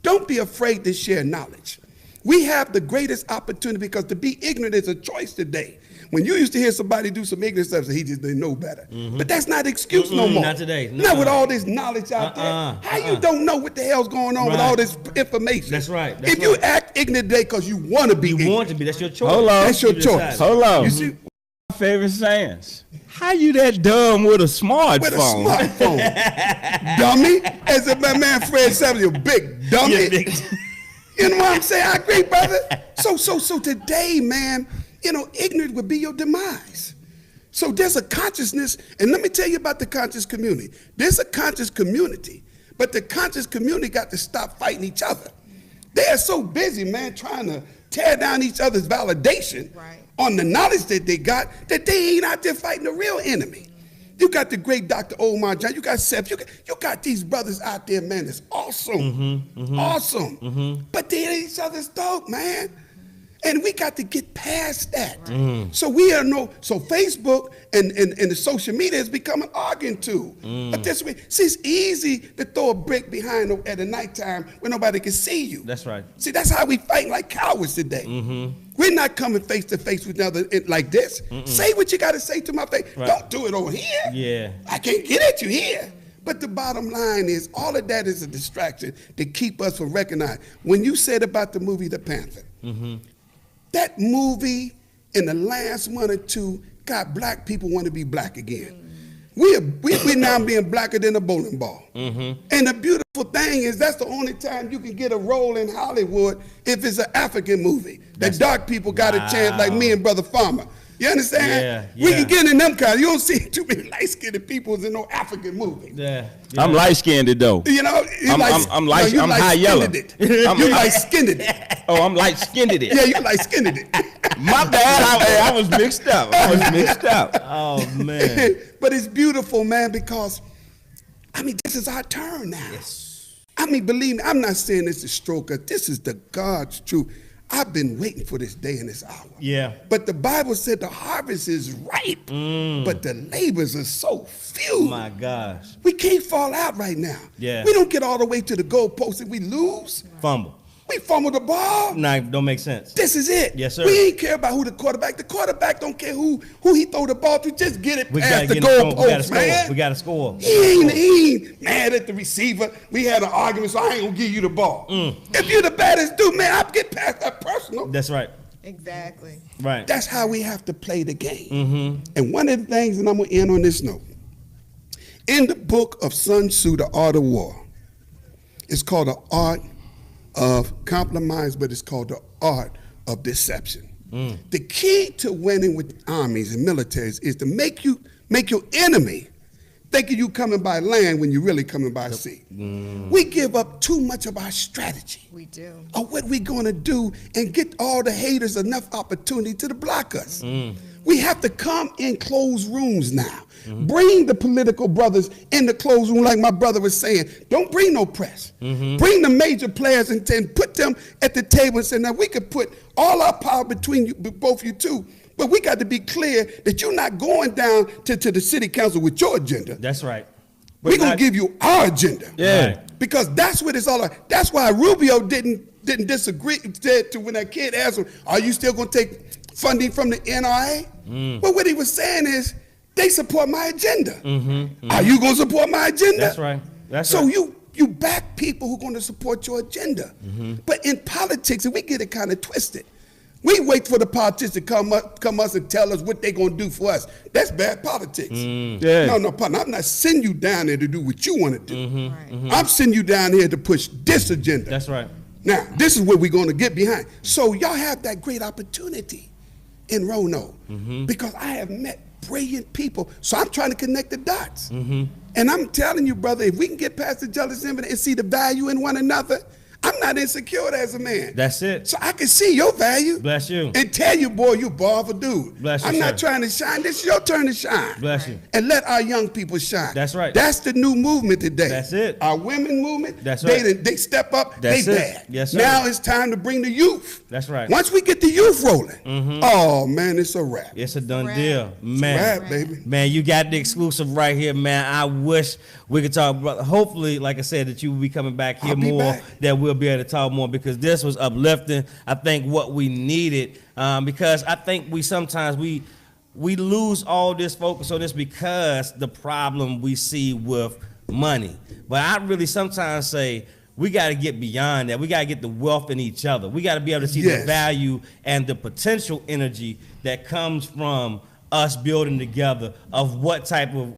Don't be afraid to share knowledge. We have the greatest opportunity because to be ignorant is a choice today. When you used to hear somebody do some ignorant stuff, he just didn't know better. But that's not excuse no more.
Not today.
Not with all this knowledge out there. How you don't know what the hell's going on with all this information?
That's right.
If you act ignorant today because you want to be ignorant.
You want to be. That's your choice.
Hold on.
That's your choice.
Hold on.
You see?
My favorite sayings. How you that dumb with a smartphone?
With a smartphone. Dummy. As if my man Fred Samuel, big dummy.
Yeah, big.
You know what I'm saying? I agree, brother. So today, man, ignorant would be your demise. So there's a consciousness, and let me tell you about the conscious community. There's a conscious community, but the conscious community got to stop fighting each other. They are so busy, man, trying to tear down each other's validation on the knowledge that they got, that they ain't out there fighting the real enemy. You got the great Dr. Omar John, you got Seth, you got these brothers out there, man, that's awesome. Awesome. But they ain't each other's dog, man. And we got to get past that. So so Facebook and the social media has become an arguing tool. But this way, see, it's easy to throw a brick behind at the nighttime when nobody can see you.
That's right.
See, that's how we fight like cowards today. We're not coming face to face with each other like this. Say what you got to say to my face.
Right.
Don't do it over here.
Yeah.
I can't get at you here. But the bottom line is all of that is a distraction to keep us from recognizing. When you said about the movie The Panther, that movie in the last one or two got black people want to be black again. We're now being blacker than a bowling ball. And the beautiful thing is that's the only time you can get a role in Hollywood if it's an African movie. That dark people got a chance like me and Brother Farmer. You understand?
Yeah.
We can get in them kinds. You don't see too many light-skinned people in no African movie.
Yeah.
I'm light-skinned though.
You know,
I'm high yellow.
You light-skinned it.
Oh, I'm light-skinned it.
Yeah, you light-skinned it.
My bad. I was mixed up.
Oh, man.
But it's beautiful, man, because, this is our turn now.
Yes.
Believe me, I'm not saying this is stroke. This is the God's truth. I've been waiting for this day and this hour.
Yeah.
But the Bible said the harvest is ripe, but the labors are so few.
My gosh.
We can't fall out right now.
Yeah.
We don't get all the way to the goalpost and we lose.
Fumble.
We fumble the ball.
Nah, don't make sense.
This is it.
Yes, sir.
We ain't care about who the quarterback. The quarterback don't care who he throw the ball to. Just get it past the goalpost, man.
We got to score.
He ain't mad at the receiver. We had an argument, so I ain't gonna give you the ball. If you're the baddest dude, man, I'll get past that personal.
That's right.
Exactly.
Right.
That's how we have to play the game. And one of the things, and I'm gonna end on this note. In the book of Sun Tzu, The Art of War, it's called The Art of Compromise, but it's called The Art of Deception. The key to winning with armies and militaries is to make your enemy thinking you coming by land when you're really coming by sea. We give up too much of our strategy.
We do.
Of what we're going to do and get all the haters enough opportunity to block us. We have to come in closed rooms now. Bring the political brothers in the closed room, like my brother was saying. Don't bring no press. Bring the major players and put them at the table and say, now we could put all our power between you, both you two, but we got to be clear that you're not going down to the city council with your agenda.
That's right.
We're going to give you our agenda.
Yeah.
Right.
Because that's what it's all about. That's why Rubio didn't disagree to when that kid asked him, are you still going to take funding from the NRA? Well, what he was saying is, they support my agenda. Are you going to support my agenda?
That's right. That's
so
right.
you back people who are going to support your agenda. But in politics, and we get it kind of twisted, we wait for the politicians to come us and tell us what they're going to do for us. That's bad politics.
Yeah.
No, partner, I'm not sending you down there to do what you want to do. I'm sending you down here to push this agenda.
That's right.
Now, this is what we're going to get behind. So y'all have that great opportunity in Roanoke because I have met brilliant people. So I'm trying to connect the dots. And I'm telling you, brother, if we can get past the jealous envy and see the value in one another, I'm not insecure as a man.
That's it.
So I can see your value.
Bless you.
And tell you, boy, you bar for dude.
Bless you,
I'm not
sir.
trying to shine. This is your turn to shine.
Bless you.
And let our young people shine.
That's right.
That's the new movement today.
That's it.
Our women movement.
That's right.
They step up.
That's
they
it.
bad.
Yes, sir.
Now it's time to bring the youth.
That's right.
Once we get the youth rolling, oh man, it's a wrap.
It's a done
Wrap.
deal, man.
Wrap, baby.
Man, you got the exclusive right here, man. I wish we could talk, brother. Hopefully, like I said, that you will be coming back here
I'll be
more,
back.
that we'll be able to talk more, because this was uplifting. I think what we needed, because I think we sometimes we lose all this focus on this because the problem we see with money. But I really sometimes say, we got to get beyond that. We got to get the wealth in each other. We got to be able to see the value and the potential energy that comes from us building together of what type of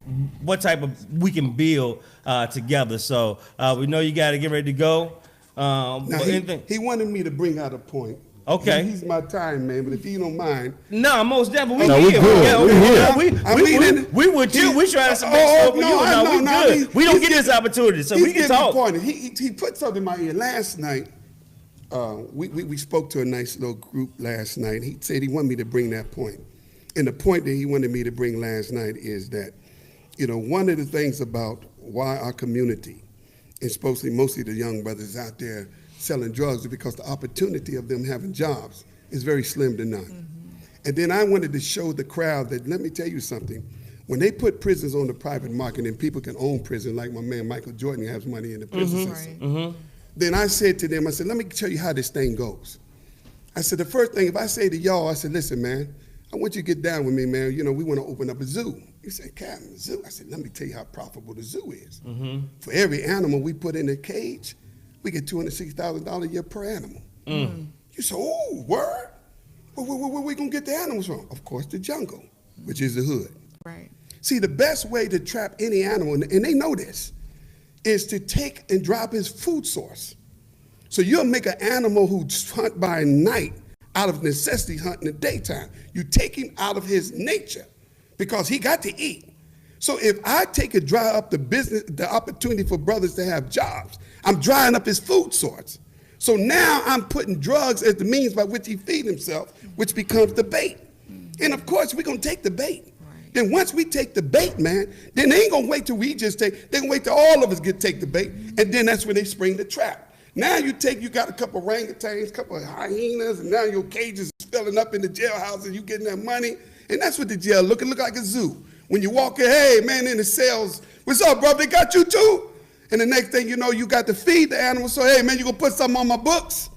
we can build together. So we know you got to get ready to go.
Now,
But
he wanted me to bring out a point.
Okay.
He's my time man, but if you don't mind.
No, most definitely.
No, we
here.
good.
Yeah,
We
here.
here.
We with you. We trying to make sure for you. No, we good. We don't get this opportunity, so we can talk.
He put something in my ear last night. We spoke to a nice little group last night. He said he wanted me to bring that point. And the point that he wanted me to bring last night is that, one of the things about why our community, and mostly the young brothers out there selling drugs, is because the opportunity of them having jobs is very slim to none. And then I wanted to show the crowd that, let me tell you something, when they put prisons on the private market and people can own prison, like my man Michael Jordan has money in the prison system, then I said to them, I said, let me tell you how this thing goes. I said, the first thing, if I say to y'all, I said, listen, man, I want you to get down with me, man. We want to open up a zoo. He said, Captain, zoo? I said, let me tell you how profitable the zoo is. For every animal we put in a cage, we get $260,000 a year per animal. You say, oh, word? Where we going to get the animals from? Of course, the jungle, which is the hood.
Right.
See, the best way to trap any animal, and they know this, is to take and drop his food source. So you'll make an animal who hunt by night out of necessity hunt in the daytime. You take him out of his nature because he got to eat. So if I take and dry up the opportunity for brothers to have jobs, I'm drying up his food source. So now I'm putting drugs as the means by which he feeds himself, which becomes the bait. And of course, we're gonna take the bait. Then once we take the bait, man, then they ain't gonna wait till we just take, they're gonna wait till all of us take the bait, and then that's when they spring the trap. Now you got a couple of orangutans, a couple of hyenas, and now your cages is filling up in the jailhouse and you getting that money, and that's what the jail look like a zoo. When you walk in, hey, man, in the cells, what's up, bro, they got you too? And the next thing you know, you got to feed the animals, so hey, man, you gonna put something on my books?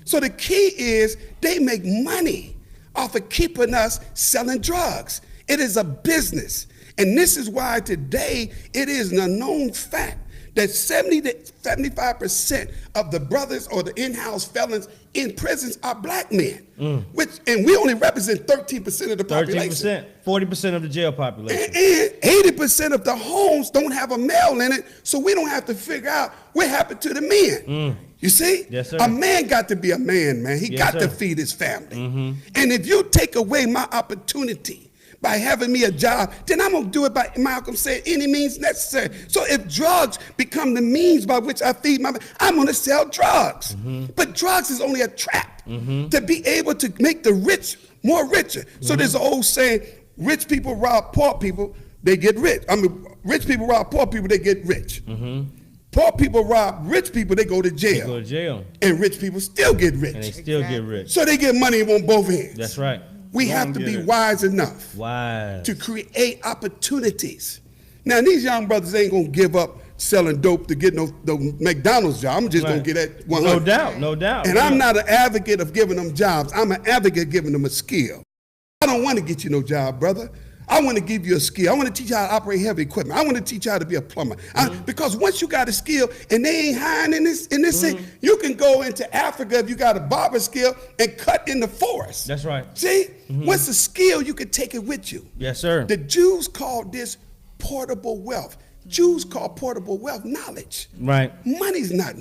So the key is they make money off of keeping us selling drugs. It is a business. And this is why today it is an unknown fact that 70 to 75% of the brothers or the in-house felons in prisons are black men. And we only represent 13% of the population.
40% of the jail population.
And 80% of the homes don't have a male in it, so we don't have to figure out what happened to the men. You see?
Yes, sir.
A man got to be a man, man. He got to feed his family. And if you take away my opportunity by having me a job, then I'm gonna do it by, Malcolm said, any means necessary. So if drugs become the means by which I feed my, I'm gonna sell drugs. But drugs is only a trap to be able to make the rich more richer. So there's an old saying, rich people rob poor people, they get rich. I mean, rich people rob poor people, they get rich. Poor people rob rich people, they go to jail.
They go to jail.
And rich people still get rich.
And they still get rich.
So they get money on both ends.
That's right.
We have to be wise enough to create opportunities. Now, these young brothers ain't going to give up selling dope to get no McDonald's job. I'm just going to get that 100.
No doubt, no doubt.
And I'm not an advocate of giving them jobs. I'm an advocate of giving them a skill. I don't want to get you no job, brother. I want to give you a skill. I want to teach you how to operate heavy equipment. I want to teach you how to be a plumber. Because once you got a skill and they ain't hiring in this thing, you can go into Africa if you got a barber skill and cut in the forest.
That's right.
See? Once a skill, you can take it with you.
Yes, sir.
The Jews called this portable wealth. Jews call portable wealth knowledge.
Right.
Money's not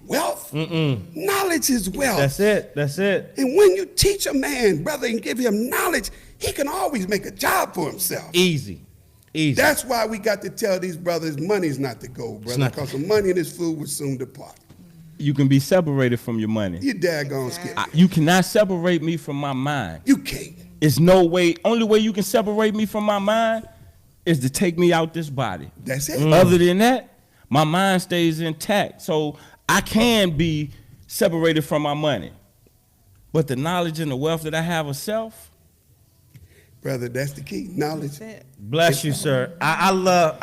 wealth. Knowledge is wealth.
That's it. That's it.
And when you teach a man, brother, and give him knowledge, he can always make a job for himself.
Easy.
That's why we got to tell these brothers money's not the goal, brother, because the money and this food will soon depart.
You can be separated from your money.
You daggone skip.
You cannot separate me from my mind.
You can't.
It's no way. Only way you can separate me from my mind is to take me out this body.
That's it.
Other than that, my mind stays intact. So I can be separated from my money. But the knowledge and the wealth that I have of self,
brother, that's the key. Knowledge.
Bless you, sir. I love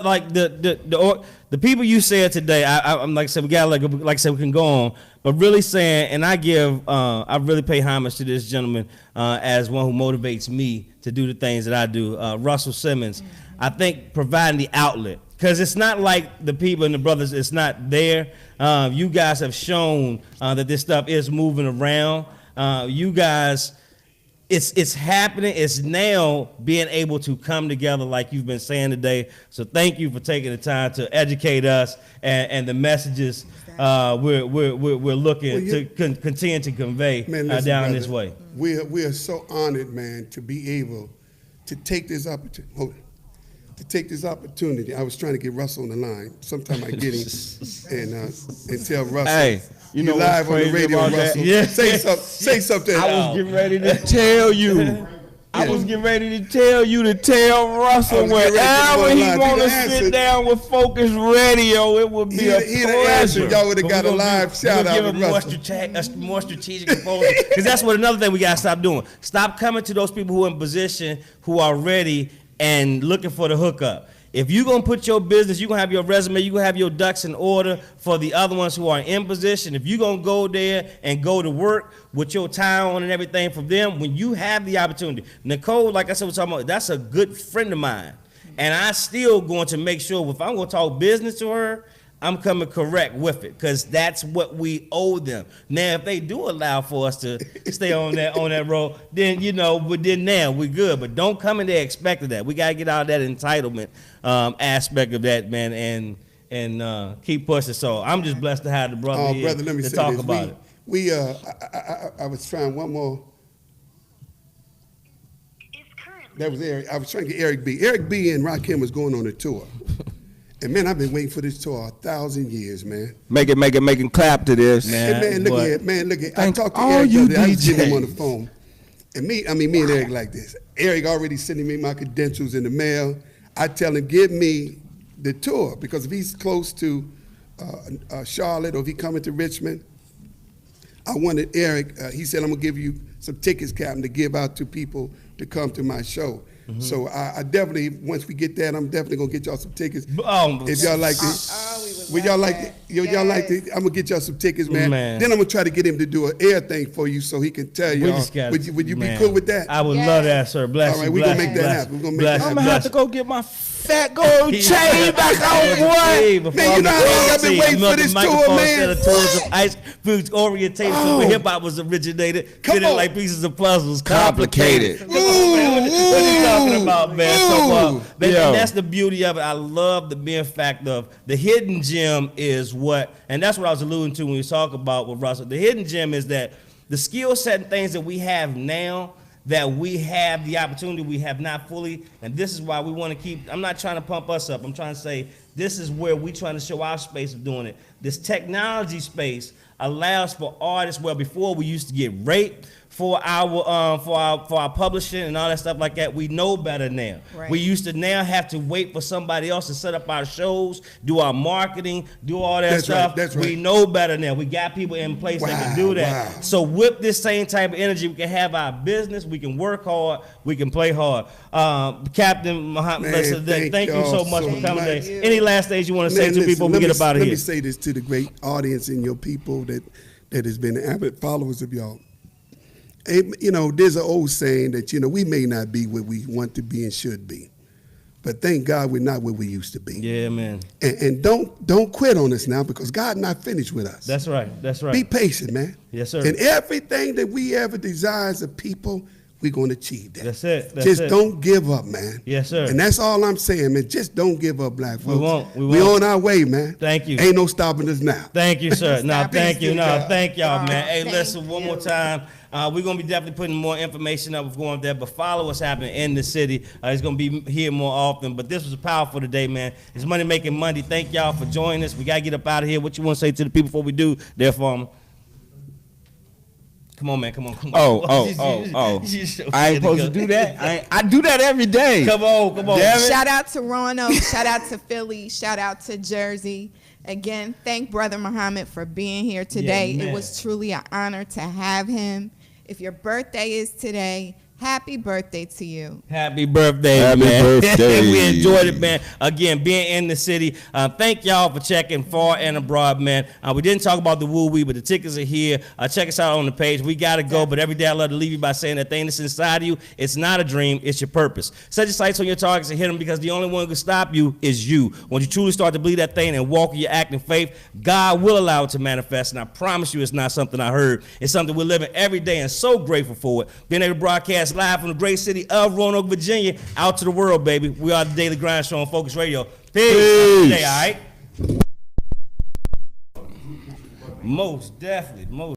like the people you said today. I'm like I said, we got like I said, we can go on, but really saying, and I really pay homage to this gentleman as one who motivates me to do the things that I do. Russell Simmons, I think providing the outlet, because it's not like the people and the brothers, it's not there. You guys have shown that this stuff is moving around. You guys. It's happening. It's now being able to come together like you've been saying today. So thank you for taking the time to educate us and the messages we're looking to continue to convey down brother, this way.
We are so honored, man, to be able to take this opportunity. I was trying to get Russell on the line. Sometime I get him and tell Russell.
Hey. You know
live on the radio, Russell. Yeah. Say something.
I was getting ready to tell you. I was getting ready to tell you to tell Russell wherever he want to sit down with Focus Radio, it would be a pleasure.
Y'all would have got a live shout out with
Russell. More strategic approach, because that's what another thing we got to stop doing. Stop coming to those people who are in position, who are ready and looking for the hookup. If you're going to put your business, you're going to have your resume, you're going to have your ducks in order for the other ones who are in position. If you're going to go there and go to work with your tie on and everything from them, when you have the opportunity. Nicole, like I said, we're talking about, that's a good friend of mine. And I still going to make sure if I'm going to talk business to her, I'm coming correct with it, because that's what we owe them. Now, if they do allow for us to stay on that road, then but then now we're good. But don't come in there expecting that. We gotta get out of that entitlement aspect of that, man, and keep pushing. So I'm just blessed to have the brother here
brother, let me
to
say
talk
this.
about it.
I was trying one more. That was Eric. I was trying to get Eric B. Eric B. and Rakim was going on a tour. And man, I've been waiting for this tour 1,000 years, man.
Make him clap to this.
Man, look at. I talked to Eric the other day. I was getting him on the phone. And me and Eric like this. Eric already sending me my credentials in the mail. I tell him, give me the tour, because if he's close to Charlotte, or if he coming to Richmond, I wanted Eric, he said, I'm gonna give you some tickets, Captain, to give out to people to come to my show. So I definitely, once we get that, I'm definitely gonna get y'all some tickets. If y'all like it, y'all like it, I'm gonna get y'all some tickets, man. Then I'm gonna try to get him to do an air thing for you, so he can tell y'all. Would you be cool with that?
I would love that, sir. Bless you.
All right, we're gonna make that happen.
I'm gonna have to go get my fat gold chain back on, boy.
Man, you know how long I've been waiting for this tour, man.
Instead of tours of ice food orientated to where hip hop was originated, fitted like pieces of puzzles, complicated. What are you talking about, man? So, and that's the beauty of it. I love the mere fact of the hidden gem is what, and that's what I was alluding to when we talk about with Russell. The hidden gem is that the skill set and things that we have now, that we have the opportunity, we have not fully, and this is why we want to keep, I'm not trying to pump us up, I'm trying to say this is where we trying to show our space of doing it. This technology space allows for artists, well, before we used to get raped for our publishing and all that stuff like that. We know better now.
Right.
We used to now have to wait for somebody else to set up our shows, do our marketing, do all that stuff.
That's right.
We know better now. We got people in place that can do that.
Wow.
So with this same type of energy, we can have our business, we can work hard, we can play hard. Captain Muhammad,
Man,
thank you so much for
so
coming
much.
today. Any last things you want to say to
listen,
people before we get up out of
Let
here?
me say this to the great audience and your people that has been avid followers of y'all. You know, there's an old saying that, you know, we may not be where we want to be and should be, but thank God we're not where we used to be.
Yeah, man.
And don't quit on us now, because God not finished with us.
That's right. That's right.
Be patient, man.
Yes, sir.
And everything that we ever desire as a people, we're going to achieve that.
That's it. That's
Just
it.
don't give up, man.
Yes, sir.
And that's all I'm saying, man. Just don't give up, black folks.
won't. We
We
won't.
on our way, man.
Thank you.
Ain't no stopping us now.
Thank you, sir. No,
Stop
thank you.
it.
No, thank y'all, man. Hey,
Thank
listen, one more
you.
time. We're going to be definitely putting more information up of going there, but follow what's happening in the city. It's going to be here more often, but this was powerful today, man. It's Money Making Monday. Thank y'all for joining us. We got to get up out of here. What you want to say to the people before we do, there, Farmer? Come on, man. Come on.
Oh. I ain't supposed to do that. I do that every day.
Come on.
Damn it.
Shout out to Roanoke, shout out to Philly, shout out to Jersey. Again, thank Brother Muhammad for being here today.
Yeah, man.
It was truly an honor to have him. If your birthday is today, happy birthday to you.
Happy birthday,
Happy
man.
birthday.
We enjoyed it, man. Again, being in the city. Thank y'all for checking far and abroad, man. We didn't talk about the woo-wee, but the tickets are here. Check us out on the page. We got to go, but every day I love to leave you by saying that thing that's inside of you, it's not a dream, it's your purpose. Set your sights on your targets and hit them, because the only one who can stop you is you. When you truly start to believe that thing and walk in your act in faith, God will allow it to manifest, and I promise you it's not something I heard. It's something we're living every day, and so grateful for it. Being able to broadcast live from the great city of Roanoke, Virginia, out to the world, baby. We are the Daily Grind Show on Focus Radio. Peace. Today, all right? Most definitely.